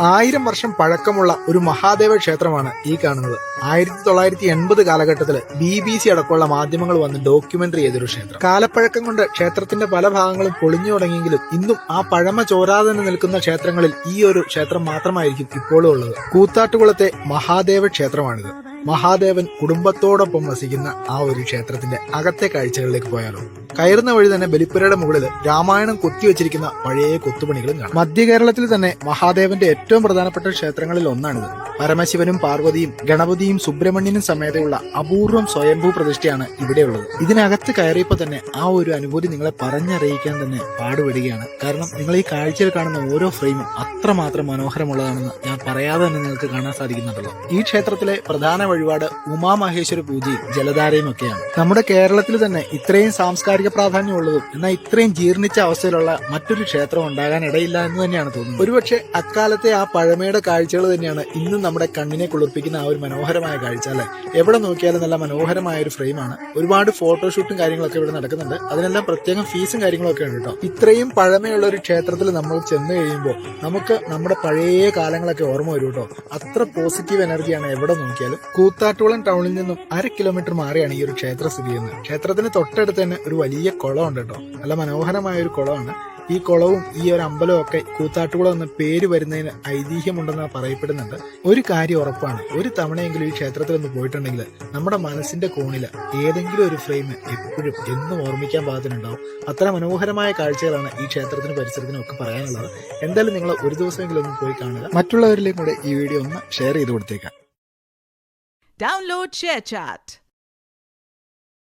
1000 വർഷം പഴക്കമുള്ള ഒരു മഹാദേവ ക്ഷേത്രമാണ് ഈ കാണുന്നത്. 1980 കാലഘട്ടത്തിൽ BBC അടക്കമുള്ള മാധ്യമങ്ങൾ വന്ന് ഡോക്യുമെന്ററി ചെയ്തൊരു ക്ഷേത്രം. കാലപ്പഴക്കം കൊണ്ട് ക്ഷേത്രത്തിന്റെ പല ഭാഗങ്ങളും പൊളിഞ്ഞു തുടങ്ങിയെങ്കിലും ഇന്നും ആ പഴമ ചോരാതെ നിൽക്കുന്ന ക്ഷേത്രങ്ങളിൽ ഈ ഒരു ക്ഷേത്രം മാത്രമായിരിക്കും ഇപ്പോഴും ഉള്ളത്. കൂത്താട്ടുകുളത്തെ മഹാദേവ ക്ഷേത്രമാണിത്. മഹാദേവൻ കുടുംബത്തോടൊപ്പം വസിക്കുന്ന ആ ഒരു ക്ഷേത്രത്തിന്റെ അകത്തെ കാഴ്ചകളിലേക്ക് പോയാലോ? കയറുന്ന വഴി തന്നെ ബലിപ്പുരയുടെ മുകളിൽ രാമായണം കൊത്തിവെച്ചിരിക്കുന്ന പഴയ കൊത്തുപണികളും കാണാം. മധ്യ കേരളത്തിൽ തന്നെ മഹാദേവന്റെ ഏറ്റവും പ്രധാനപ്പെട്ട ക്ഷേത്രങ്ങളിൽ ഒന്നാണിത്. പരമശിവനും പാർവതിയും ഗണപതിയും സുബ്രഹ്മണ്യനും സമേതയുള്ള അപൂർവം സ്വയംഭൂ പ്രതിഷ്ഠയാണ് ഇവിടെയുള്ളത്. ഇതിനകത്ത് കയറിയപ്പോൾ തന്നെ ആ ഒരു അനുഭൂതി നിങ്ങളെ പറഞ്ഞറിയിക്കാൻ തന്നെ പാടുപെടുകയാണ്. കാരണം നിങ്ങൾ ഈ കാഴ്ചയിൽ കാണുന്ന ഓരോ ഫ്രെയിമും അത്രമാത്രം മനോഹരമുള്ളതാണെന്ന് ഞാൻ പറയാതെ തന്നെ നിങ്ങൾക്ക് കാണാൻ സാധിക്കുന്നുണ്ടല്ലോ. ഈ ക്ഷേത്രത്തിലെ പ്രധാന വഴിപാട് ഉമാമഹേശ്വര പൂജയും ജലധാരയും ഒക്കെയാണ്. നമ്മുടെ കേരളത്തിൽ തന്നെ ഇത്രയും സാംസ്കാരിക പ്രാധാന്യമുള്ളതും എന്നാൽ ഇത്രയും ജീർണിച്ച അവസ്ഥയിലുള്ള മറ്റൊരു ക്ഷേത്രം ഉണ്ടാകാൻ ഇടയില്ല എന്ന് തന്നെയാണ് തോന്നുന്നത്. ഒരുപക്ഷെ അക്കാലത്തെ ആ പഴമയുടെ കാഴ്ചകൾ തന്നെയാണ് ഇന്നും നമ്മുടെ കണ്ണിനെ കുളിർപ്പിക്കുന്ന ആ ഒരു മനോഹരമായ കാഴ്ച അല്ലെ. എവിടെ നോക്കിയാലും നല്ല മനോഹരമായ ഒരു ഫ്രെയിമാണ്. ഒരുപാട് ഫോട്ടോഷൂട്ടും കാര്യങ്ങളൊക്കെ ഇവിടെ നടക്കുന്നുണ്ട്. അതിനെല്ലാം പ്രത്യേകം ഫീസും കാര്യങ്ങളൊക്കെ ഉണ്ട് കേട്ടോ. ഇത്രയും പഴമയുള്ള ഒരു ക്ഷേത്രത്തിൽ നമ്മൾ ചെന്ന് കഴിയുമ്പോൾ നമുക്ക് നമ്മുടെ പഴയ കാലങ്ങളൊക്കെ ഓർമ്മ വരും കേട്ടോ. അത്ര പോസിറ്റീവ് എനർജിയാണ് എവിടെ നോക്കിയാലും. കൂത്താട്ടുകുളം ടൗണിൽ നിന്നും 1/2 കിലോമീറ്റർ മാറിയാണ് ഈ ഒരു ക്ഷേത്രം സ്ഥിതി ചെയ്യുന്നത്. ക്ഷേത്രത്തിന് തൊട്ടടുത്ത് തന്നെ ഒരു വലിയ കുളമുണ്ട് കേട്ടോ. നല്ല മനോഹരമായ ഒരു കുളമാണ്. ഈ കുളവും ഈ ഒരു അമ്പലവും ഒക്കെ കൂത്താട്ടുകുളം എന്ന പേര് വരുന്നതിന് ഐതിഹ്യമുണ്ടെന്ന് പറയപ്പെടുന്നുണ്ട്. ഒരു കാര്യം ഉറപ്പാണ്, ഒരു തവണയെങ്കിലും ഈ ക്ഷേത്രത്തിൽ ഒന്ന് പോയിട്ടുണ്ടെങ്കിൽ നമ്മുടെ മനസ്സിന്റെ കോണില് ഏതെങ്കിലും ഒരു ഫ്രെയിം എപ്പോഴും എന്നും ഓർമ്മിക്കാൻ പാകത്തിനുണ്ടാവും. അത്ര മനോഹരമായ കാഴ്ചകളാണ് ഈ ക്ഷേത്രത്തിനും പരിസരത്തിനും ഒക്കെ പറയാനുള്ളത്. എന്തായാലും നിങ്ങൾ ഒരു ദിവസമെങ്കിലും ഒന്ന് പോയി കാണുക. മറ്റുള്ളവരിലേക്കും കൂടെ ഈ വീഡിയോ ഒന്ന് ഷെയർ ചെയ്ത് കൊടുത്തേക്കാം. Download ShareChat.